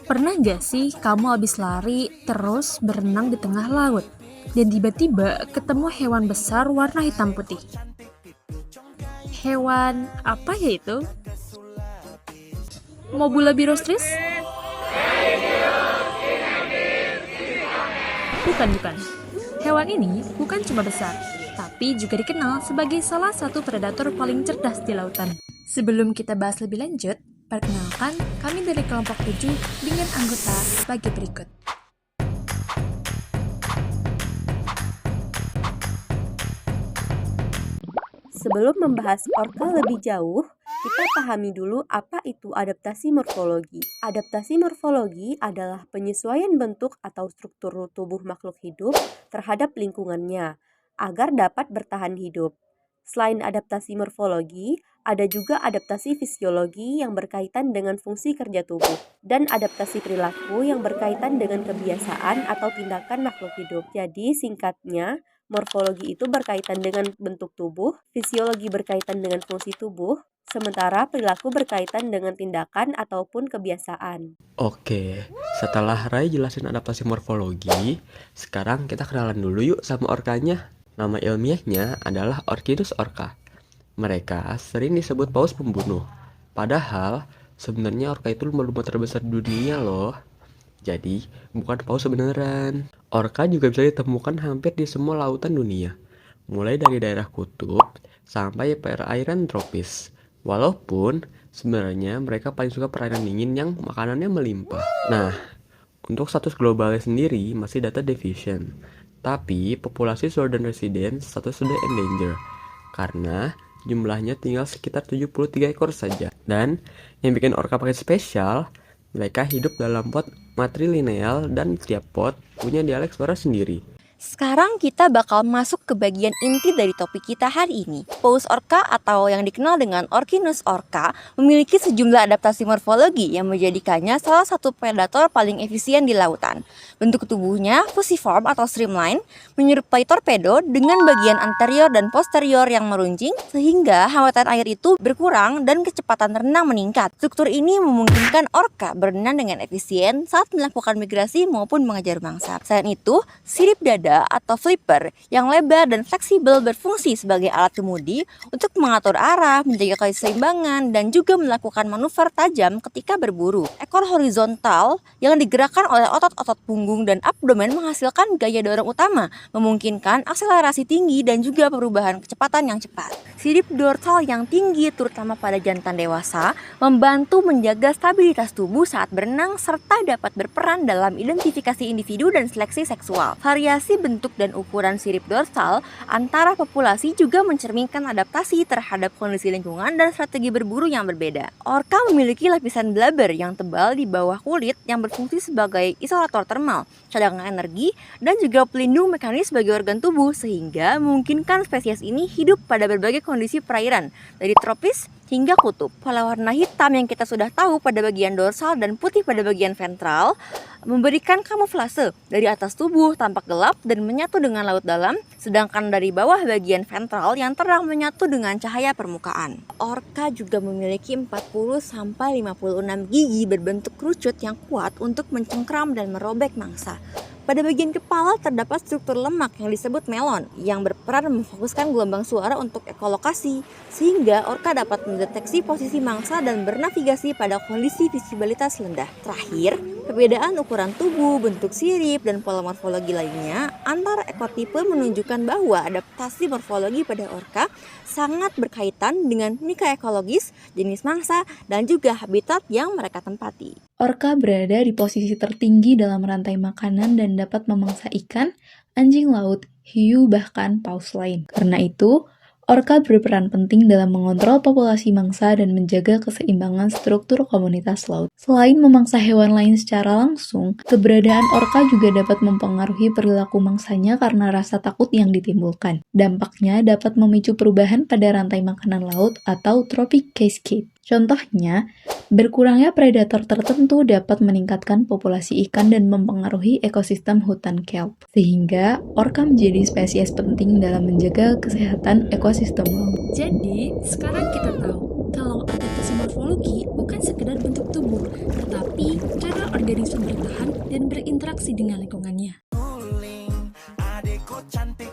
Pernah gak sih kamu habis lari terus berenang di tengah laut dan tiba-tiba ketemu hewan besar warna hitam putih? Hewan apa ya itu? Mobula birostris? Bukan. Hewan ini bukan cuma besar, tapi juga dikenal sebagai salah satu predator paling cerdas di lautan. Sebelum kita bahas lebih lanjut, perkenalkan kami dari kelompok 7 dengan anggota bagi berikut. Sebelum membahas orca lebih jauh, kita pahami dulu apa itu adaptasi morfologi. Adaptasi morfologi adalah penyesuaian bentuk atau struktur tubuh makhluk hidup terhadap lingkungannya agar dapat bertahan hidup. Selain adaptasi morfologi, ada juga adaptasi fisiologi yang berkaitan dengan fungsi kerja tubuh dan adaptasi perilaku yang berkaitan dengan kebiasaan atau tindakan makhluk hidup. Jadi singkatnya, morfologi itu berkaitan dengan bentuk tubuh, fisiologi berkaitan dengan fungsi tubuh, sementara perilaku berkaitan dengan tindakan ataupun kebiasaan. Oke, setelah Rai jelasin adaptasi morfologi, sekarang kita kenalan dulu yuk sama orkanya. Nama ilmiahnya adalah Orcinus orca. Mereka sering disebut paus pembunuh. Padahal, sebenarnya orca itu lumba-lumba terbesar di dunia loh. Jadi, bukan paus beneran. Orca juga bisa ditemukan hampir di semua lautan dunia, mulai dari daerah kutub sampai perairan tropis. Walaupun sebenarnya mereka paling suka perairan dingin yang makanannya melimpah. Nah, untuk status globalnya sendiri masih data division. Tapi populasi Southern Resident status sudah endanger karena jumlahnya tinggal sekitar 73 ekor saja. Dan yang bikin orca pakai spesial, mereka hidup dalam pot matrilineal dan tiap pot punya dialek suara sendiri. Sekarang kita bakal masuk ke bagian inti dari topik kita hari ini. Paus orca atau yang dikenal dengan Orcinus orca memiliki sejumlah adaptasi morfologi yang menjadikannya salah satu predator paling efisien di lautan. Bentuk tubuhnya fusiform atau streamline, menyerupai torpedo dengan bagian anterior dan posterior yang meruncing sehingga hawatan air itu berkurang dan kecepatan renang meningkat. Struktur ini memungkinkan orca berenang dengan efisien saat melakukan migrasi maupun mengejar mangsa. Selain itu, sirip dada atau flipper yang lebar dan fleksibel berfungsi sebagai alat kemudi untuk mengatur arah, menjaga keseimbangan, dan juga melakukan manuver tajam ketika berburu. Ekor horizontal yang digerakkan oleh otot-otot punggung dan abdomen menghasilkan gaya dorong utama, memungkinkan akselerasi tinggi dan juga perubahan kecepatan yang cepat. Sirip dorsal yang tinggi, terutama pada jantan dewasa, membantu menjaga stabilitas tubuh saat berenang serta dapat berperan dalam identifikasi individu dan seleksi seksual. Variasi bentuk dan ukuran sirip dorsal antara populasi juga mencerminkan adaptasi terhadap kondisi lingkungan dan strategi berburu yang berbeda. Orca memiliki lapisan blubber yang tebal di bawah kulit yang berfungsi sebagai isolator termal, cadangan energi, dan juga pelindung mekanis bagi organ tubuh sehingga memungkinkan spesies ini hidup pada berbagai kondisi perairan, dari tropis hingga kutub. Pola warna hitam yang kita sudah tahu pada bagian dorsal dan putih pada bagian ventral memberikan kamuflase. Dari atas tubuh tampak gelap dan menyatu dengan laut dalam, sedangkan dari bawah bagian ventral yang terang menyatu dengan cahaya permukaan. Orca juga memiliki 40-56 gigi berbentuk kerucut yang kuat untuk mencengkram dan merobek mangsa. Pada bagian kepala terdapat struktur lemak yang disebut melon yang berperan memfokuskan gelombang suara untuk ekolokasi sehingga orca dapat mendeteksi posisi mangsa dan bernavigasi pada kondisi visibilitas rendah. Terakhir, perbedaan ukuran tubuh, bentuk sirip, dan pola morfologi lainnya antar ekotipe menunjukkan bahwa adaptasi morfologi pada orca sangat berkaitan dengan nika ekologis, jenis mangsa, dan juga habitat yang mereka tempati. Orca berada di posisi tertinggi dalam rantai makanan dan dapat memangsa ikan, anjing laut, hiu, bahkan paus lain. Karena itu, orca berperan penting dalam mengontrol populasi mangsa dan menjaga keseimbangan struktur komunitas laut. Selain memangsa hewan lain secara langsung, keberadaan orca juga dapat mempengaruhi perilaku mangsanya karena rasa takut yang ditimbulkan. Dampaknya dapat memicu perubahan pada rantai makanan laut atau trophic cascade. Contohnya, berkurangnya predator tertentu dapat meningkatkan populasi ikan dan mempengaruhi ekosistem hutan kelp, sehingga orca menjadi spesies penting dalam menjaga kesehatan ekosistem laut. Jadi, sekarang kita tahu kalau adaptasi morfologi bukan sekedar bentuk tubuh, tetapi cara cara organisme bertahan dan berinteraksi dengan lingkungannya. Adekku cantik